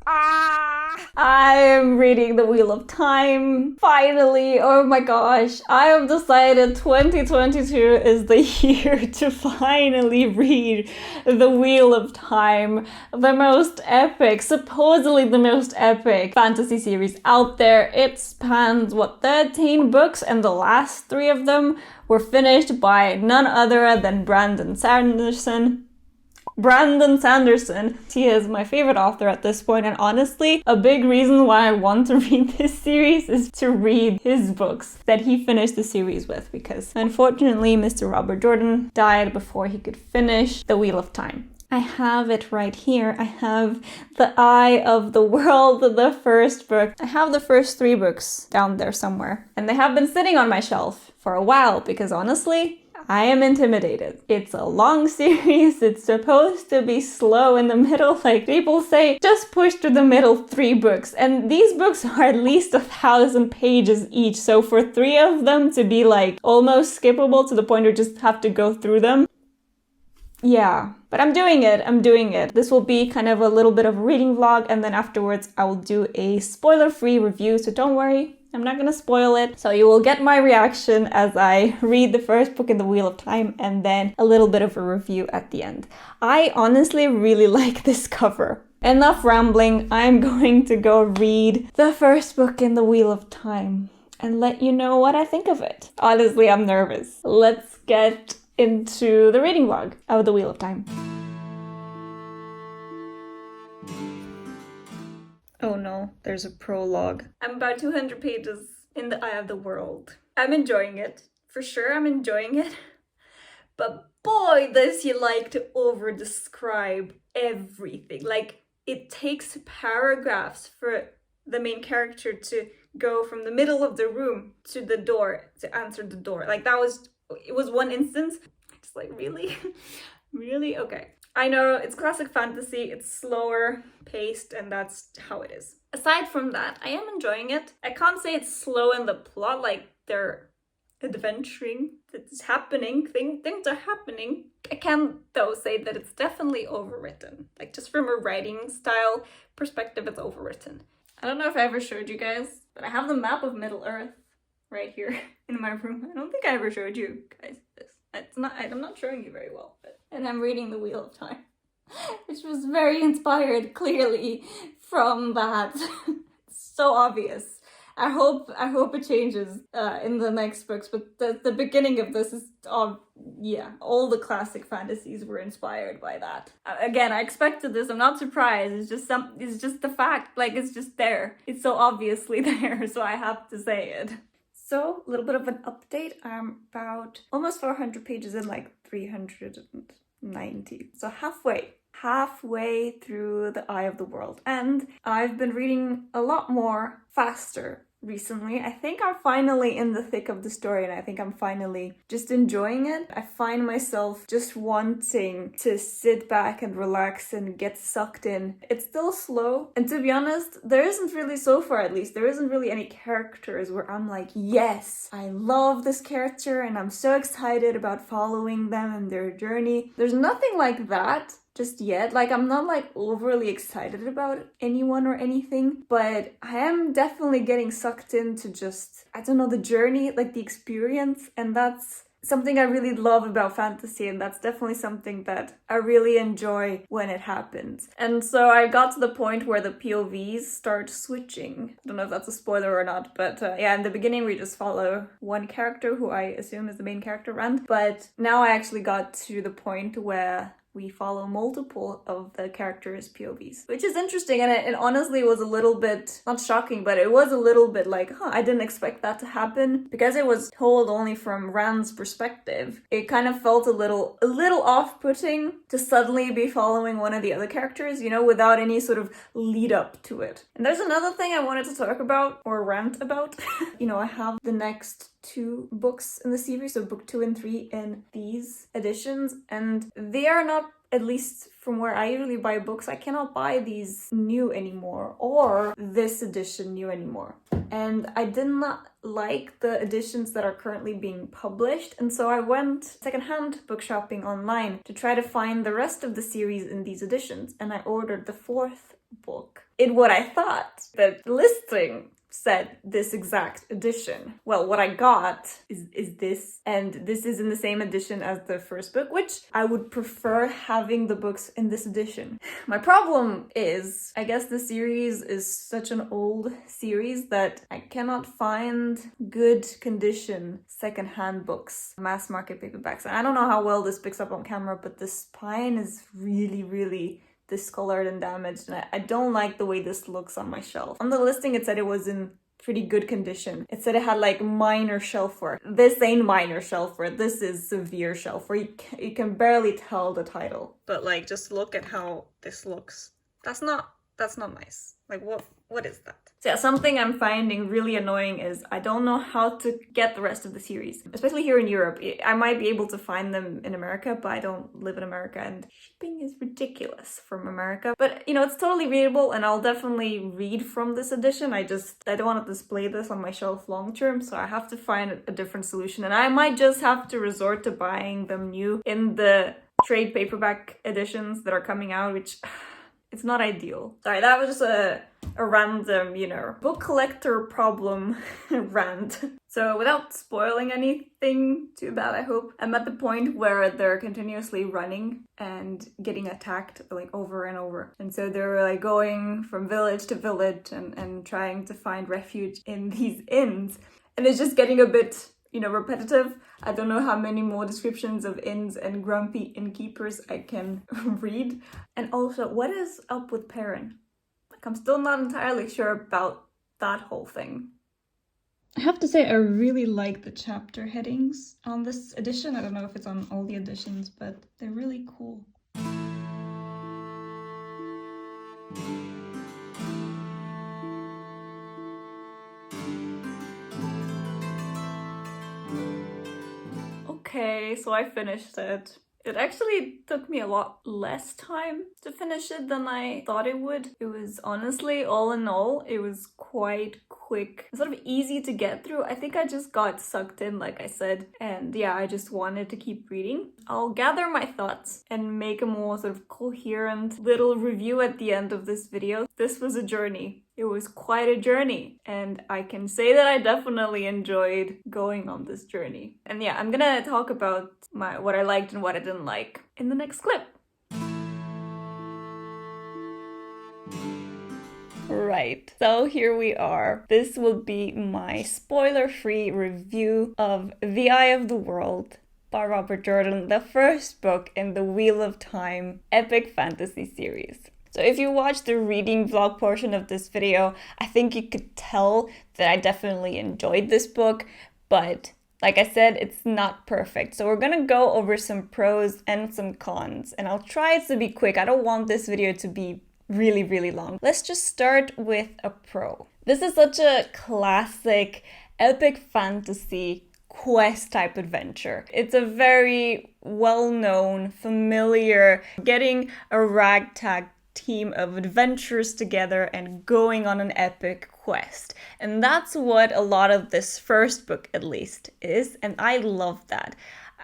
I am reading The Wheel of Time. Finally, oh my gosh. I have decided 2022 is the year to finally read The Wheel of Time. The most epic, supposedly the most epic fantasy series out there. It spans, 13 books, and the last 3 of them were finished by none other than Brandon Sanderson. He is my favorite author at this point, and honestly, a big reason why I want to read this series is to read his books that he finished the series with, because unfortunately, Mr. Robert Jordan died before he could finish The Wheel of Time. I have it right here. I have The Eye of the World, the first book. I have the first 3 books down there somewhere, and they have been sitting on my shelf for a while because honestly, I am intimidated. It's a long series, it's supposed to be slow in the middle, like people say, just push through the middle 3 books. And these books are at least 1,000 pages each, so for 3 of them to be like almost skippable to the point where you just have to go through them, yeah, but I'm doing it. This will be kind of a little bit of a reading vlog, and then afterwards I will do a spoiler-free review, so don't worry, I'm not gonna spoil it. So you will get my reaction as I read the first book in The Wheel of Time, and then a little bit of a review at the end. I honestly really like this cover. Enough rambling, I'm going to go read the first book in The Wheel of Time and let you know what I think of it. Honestly, I'm nervous. Let's get into the reading vlog of The Wheel of Time. Oh no, there's a prologue. I'm about 200 pages in The Eye of the World. I'm enjoying it. For sure, I'm enjoying it. But boy, does he like to over-describe everything. Like, it takes paragraphs for the main character to go from the middle of the room to the door, to answer the door. Like, it was one instance. Just like, really? Really? Okay. I know it's classic fantasy, it's slower paced, and that's how it is. Aside from that, I am enjoying it. I can't say it's slow in the plot, like they're adventuring, it's happening, things are happening. I can though say that it's definitely overwritten. Like, just from a writing style perspective, it's overwritten. I don't know if I ever showed you guys, but I have the map of Middle Earth right here in my room. I don't think I ever showed you guys this. I'm not showing you very well, but... And I'm reading The Wheel of Time, which was very inspired, clearly, from that. It's so obvious. I hope it changes in the next books, but the beginning of this is, yeah, all the classic fantasies were inspired by that. Again, I expected this, I'm not surprised, it's just the fact, like, it's just there. It's so obviously there, so I have to say it. So, a little bit of an update. I'm about almost 400 pages in, like 390. So halfway through The Eye of the World. And I've been reading a lot more faster recently. I think I'm finally in the thick of the story, and I think I'm finally just enjoying it. I find myself just wanting to sit back and relax and get sucked in. It's still slow, and to be honest, there isn't really, so far at least, there isn't really any characters where I'm like, yes, I love this character and I'm so excited about following them and their journey. There's nothing like that just yet. Like, I'm not like overly excited about anyone or anything, but I am definitely getting sucked into just, I don't know, the journey, like the experience, and that's something I really love about fantasy, and that's definitely something that I really enjoy when it happens. And so I got to the point where the POVs start switching. I don't know if that's a spoiler or not, but yeah, in the beginning we just follow one character who I assume is the main character, Rand, but now I actually got to the point where we follow multiple of the characters' POVs, which is interesting, and it honestly was a little bit, not shocking, but it was a little bit like, I didn't expect that to happen. Because it was told only from Rand's perspective, it kind of felt a little off-putting to suddenly be following one of the other characters, you know, without any sort of lead up to it. And there's another thing I wanted to talk about, or rant about. You know, I have the next 2 books in the series, so book 2 and 3 in these editions, and they are not, at least from where I usually buy books, I cannot buy these new anymore, or this edition new anymore. And I did not like the editions that are currently being published, and so I went secondhand book shopping online to try to find the rest of the series in these editions, and I ordered the 4th book in what I thought. The listing said this exact edition. Well, what I got is this, and this is in the same edition as the first book, which I would prefer having the books in this edition. My problem is, I guess the series is such an old series that I cannot find good condition secondhand books, mass market paperbacks. And I don't know how well this picks up on camera, but the spine is really discolored and damaged, and I don't like the way this looks on my shelf. On the listing it said it was in pretty good condition. It said it had like minor shelf wear. This ain't minor shelf wear, this is severe shelf wear. You can barely tell the title. But like, just look at how this looks. That's not nice. Like, what is that? So yeah, something I'm finding really annoying is I don't know how to get the rest of the series, especially here in Europe. I might be able to find them in America, but I don't live in America and shipping is ridiculous from America. But you know, it's totally readable and I'll definitely read from this edition. I don't want to display this on my shelf long term, so I have to find a different solution, and I might just have to resort to buying them new in the trade paperback editions that are coming out, which it's not ideal. Sorry, that was just a random, book collector problem rant. So without spoiling anything too bad, I hope, I'm at the point where they're continuously running and getting attacked like over and over. And so they're like going from village to village and trying to find refuge in these inns. And it's just getting a bit repetitive. I don't know how many more descriptions of inns and grumpy innkeepers I can read. And also, what is up with Perrin? Like, I'm still not entirely sure about that whole thing. I have to say, I really like the chapter headings on this edition. I don't know if it's on all the editions, but they're really cool. Okay, so I finished it. It actually took me a lot less time to finish it than I thought it would. It was honestly, all in all, it was quite quick, sort of easy to get through. I think I just got sucked in, like I said, and yeah, I just wanted to keep reading. I'll gather my thoughts and make a more sort of coherent little review at the end of this video. This was a journey. It was quite a journey, and I can say that I definitely enjoyed going on this journey. And yeah, I'm gonna talk about what I liked and what I didn't like in the next clip. Right, so here we are. This will be my spoiler-free review of The Eye of the World by Robert Jordan, the first book in the Wheel of Time epic fantasy series. So if you watch the reading vlog portion of this video, I think you could tell that I definitely enjoyed this book, but like I said, it's not perfect. So we're gonna go over some pros and some cons, and I'll try to be quick. I don't want this video to be really long. Let's just start with a pro. This is such a classic epic fantasy quest type adventure. It's a very well-known, familiar, getting a ragtag team of adventurers together and going on an epic quest. And that's what a lot of this first book at least is, and I love that.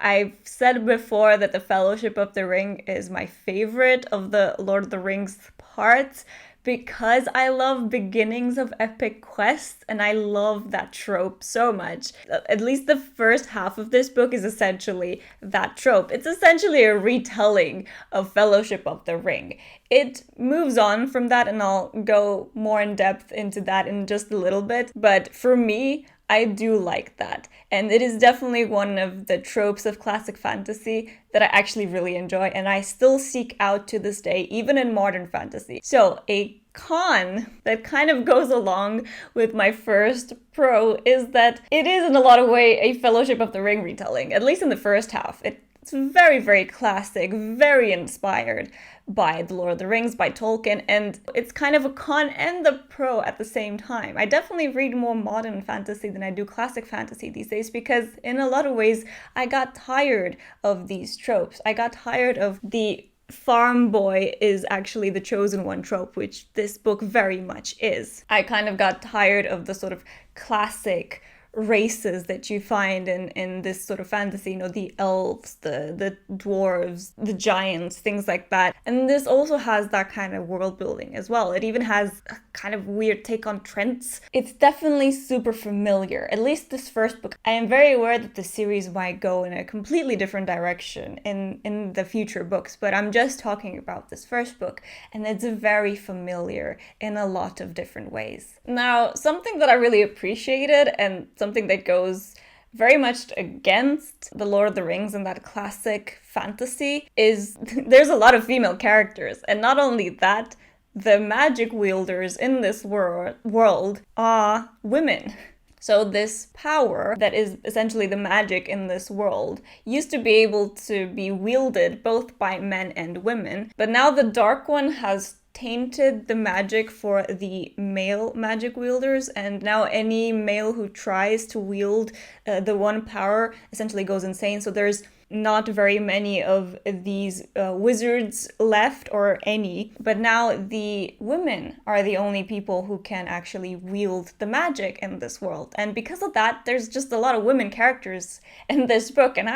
I've said before that the Fellowship of the Ring is my favorite of the Lord of the Rings parts because I love beginnings of epic quests, and I love that trope so much. At least the first half of this book is essentially that trope. It's essentially a retelling of Fellowship of the Ring. It moves on from that, and I'll go more in depth into that in just a little bit, but for me, I do like that. And it is definitely one of the tropes of classic fantasy that I actually really enjoy, and I still seek out to this day, even in modern fantasy. So a con that kind of goes along with my first pro is that it is in a lot of ways a Fellowship of the Ring retelling, at least in the first half. It's very classic, very inspired by The Lord of the Rings, by Tolkien, and it's kind of a con and the pro at the same time. I definitely read more modern fantasy than I do classic fantasy these days because in a lot of ways I got tired of these tropes. I got tired of the farm boy is actually the chosen one trope, which this book very much is. I kind of got tired of the sort of classic races that you find in this sort of fantasy, you know, the elves, the dwarves, the giants, things like that. And this also has that kind of world building as well. It even has a kind of weird take on Trents. It's definitely super familiar, at least this first book. I am very aware that the series might go in a completely different direction in the future books, but I'm just talking about this first book, and it's very familiar in a lot of different ways. Now, something that I really appreciated, and something that goes very much against the Lord of the Rings and that classic fantasy, is there's a lot of female characters. And not only that, the magic wielders in this world are women. So this power that is essentially the magic in this world used to be able to be wielded both by men and women, but now the Dark One has tainted the magic for the male magic wielders, and now any male who tries to wield the one power essentially goes insane. So there's not very many of these wizards left, or any, but now the women are the only people who can actually wield the magic in this world. And because of that, there's just a lot of women characters in this book, and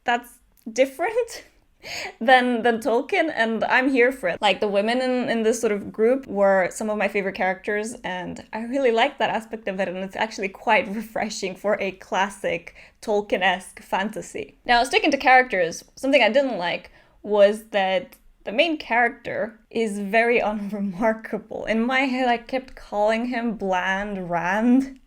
that's different than Tolkien, and I'm here for it. Like, the women in this sort of group were some of my favorite characters, and I really like that aspect of it, and it's actually quite refreshing for a classic Tolkien-esque fantasy. Now, sticking to characters, something I didn't like was that the main character is very unremarkable. In my head, I kept calling him Bland Rand.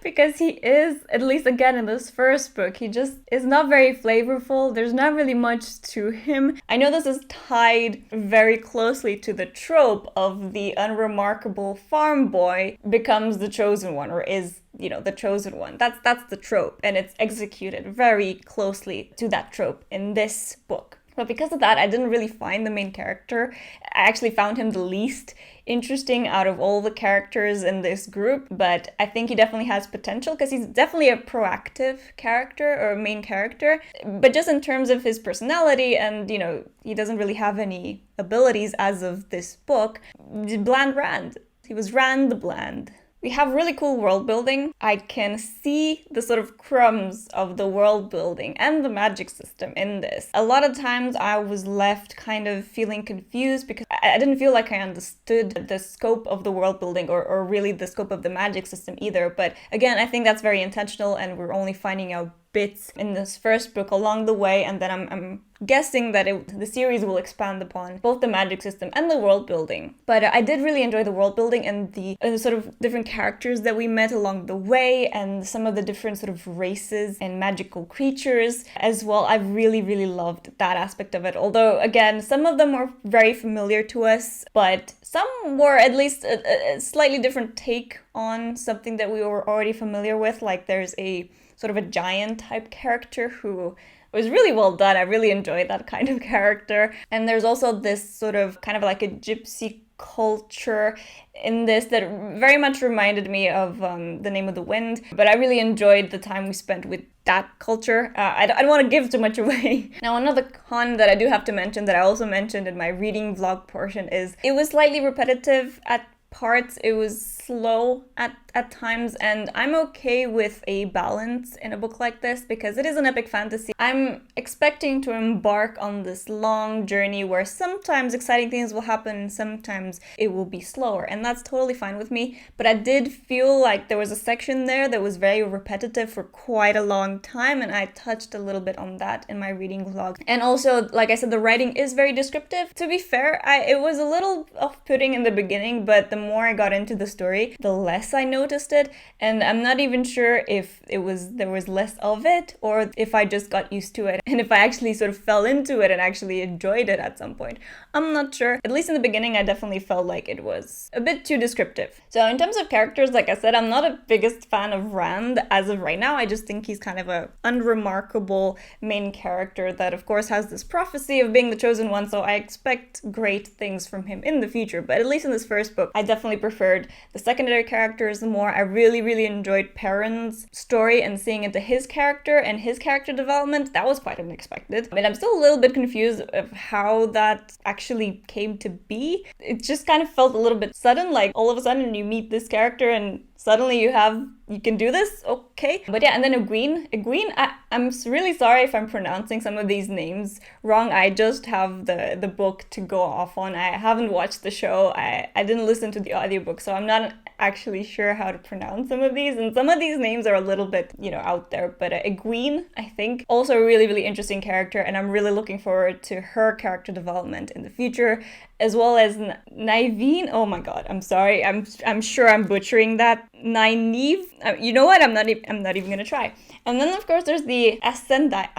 Because he is, at least again in this first book, he just is not very flavorful. There's not really much to him. I know this is tied very closely to the trope of the unremarkable farm boy becomes the chosen one, or is, you know, the chosen one. That's the trope, and it's executed very closely to that trope in this book. But because of that, I didn't really find the main character. I actually found him the least interesting out of all the characters in this group, but I think he definitely has potential because he's definitely a proactive character, or main character. But just in terms of his personality, and, you know, he doesn't really have any abilities as of this book. Bland Rand. He was Rand the Bland. We have really cool world building. I can see the sort of crumbs of the world building and the magic system in this. A lot of times I was left kind of feeling confused because I didn't feel like I understood the scope of the world building, or really the scope of the magic system either. But again, I think that's very intentional, and we're only finding out bits in this first book along the way, and then I'm guessing that the series will expand upon both the magic system and the world building. But I did really enjoy the world building and the sort of different characters that we met along the way, and some of the different sort of races and magical creatures as well. I really, really loved that aspect of it. Although, again, some of them were very familiar to us, but some were at least a slightly different take on something that we were already familiar with. Like, there's a sort of a giant type character who was really well done. I really enjoyed that kind of character. And there's also this sort of kind of like a gypsy culture in this that very much reminded me of The Name of the Wind. But I really enjoyed the time we spent with that culture. I don't want to give too much away. Now, another con that I do have to mention, that I also mentioned in my reading vlog portion, is it was slightly repetitive at parts. It was slow at times, and I'm okay with a balance in a book like this because it is an epic fantasy. I'm expecting to embark on this long journey where sometimes exciting things will happen and sometimes it will be slower, and that's totally fine with me. But I did feel like there was a section there that was very repetitive for quite a long time, and I touched a little bit on that in my reading vlog. And also, like I said, the writing is very descriptive. To be fair, it was a little off-putting in the beginning, but the more I got into the story, the less I noticed it, and I'm not even sure if there was less of it, or if I just got used to it, and if I actually sort of fell into it and actually enjoyed it at some point. I'm not sure. At least in the beginning, I definitely felt like it was a bit too descriptive. So in terms of characters, like I said, I'm not a biggest fan of Rand as of right now. I just think he's kind of a unremarkable main character that, of course, has this prophecy of being the chosen one, so I expect great things from him in the future. But at least in this first book, I definitely preferred the secondary characters more. I really, really enjoyed Perrin's story and seeing into his character and his character development. That was quite unexpected. I mean, I'm still a little bit confused of how that actually came to be. It just kind of felt a little bit sudden, like all of a sudden you meet this character and suddenly you have you can do this, okay. But yeah, and then Egwene, I'm really sorry if I'm pronouncing some of these names wrong. I just have the book to go off on. I haven't watched the show. I didn't listen to the audiobook, so I'm not actually sure how to pronounce some of these, and some of these names are a little bit, out there, but Egwene, I think, also a really, really interesting character, and I'm really looking forward to her character development in the future, as well as Nynaeve. Oh my god, I'm sorry, I'm sure I'm butchering that. Nynaeve. You know what? I'm not even gonna try. And then of course there's the Ascendai.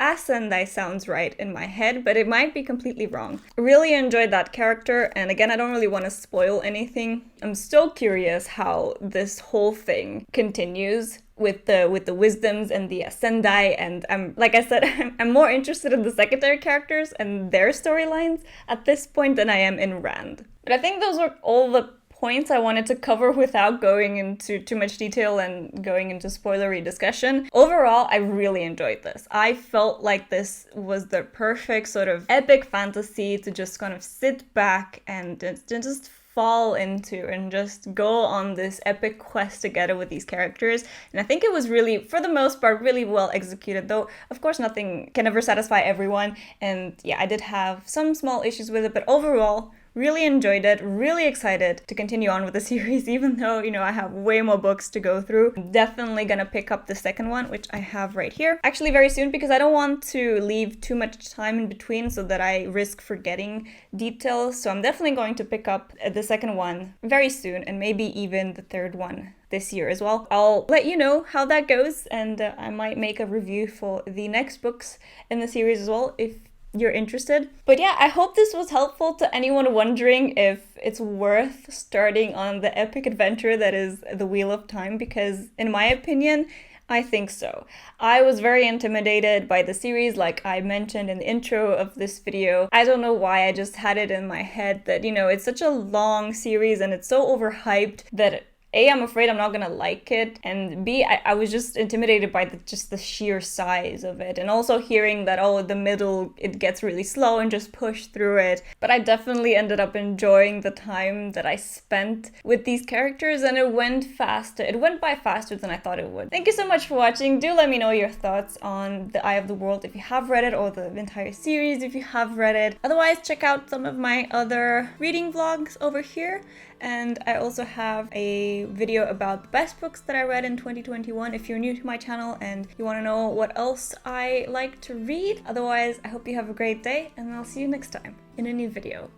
Ascendai sounds right in my head, but it might be completely wrong. Really enjoyed that character, and again, I don't really want to spoil anything. I'm still curious how this whole thing continues with the wisdoms and the Ascendai, and like I said, I'm more interested in the secondary characters and their storylines at this point than I am in Rand. But I think those are all the points I wanted to cover without going into too much detail and going into spoilery discussion. Overall, I really enjoyed this. I felt like this was the perfect sort of epic fantasy to just kind of sit back and just fall into and just go on this epic quest together with these characters. And I think it was really, for the most part, really well executed, though of course nothing can ever satisfy everyone. And yeah, I did have some small issues with it, but overall, really enjoyed it, really excited to continue on with the series, even though, I have way more books to go through. I'm definitely gonna pick up the second one, which I have right here, actually very soon, because I don't want to leave too much time in between so that I risk forgetting details. So I'm definitely going to pick up the second one very soon, and maybe even the third one this year as well. I'll let you know how that goes, and I might make a review for the next books in the series as well, if you're interested. But yeah, I hope this was helpful to anyone wondering if it's worth starting on the epic adventure that is the Wheel of Time, because in my opinion, I think so. I was very intimidated by the series, like I mentioned in the intro of this video. I don't know why, I just had it in my head that, it's such a long series and it's so overhyped that A, I'm afraid I'm not gonna like it, and B, I was just intimidated by just the sheer size of it, and also hearing that, the middle, it gets really slow and just push through it. But I definitely ended up enjoying the time that I spent with these characters, and it went faster. It went by faster than I thought it would. Thank you so much for watching. Do let me know your thoughts on The Eye of the World if you have read it, or the entire series if you have read it. Otherwise, check out some of my other reading vlogs over here. And I also have a video about the best books that I read in 2021 if you're new to my channel and you want to know what else I like to read. Otherwise, I hope you have a great day, and I'll see you next time in a new video.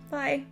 Bye!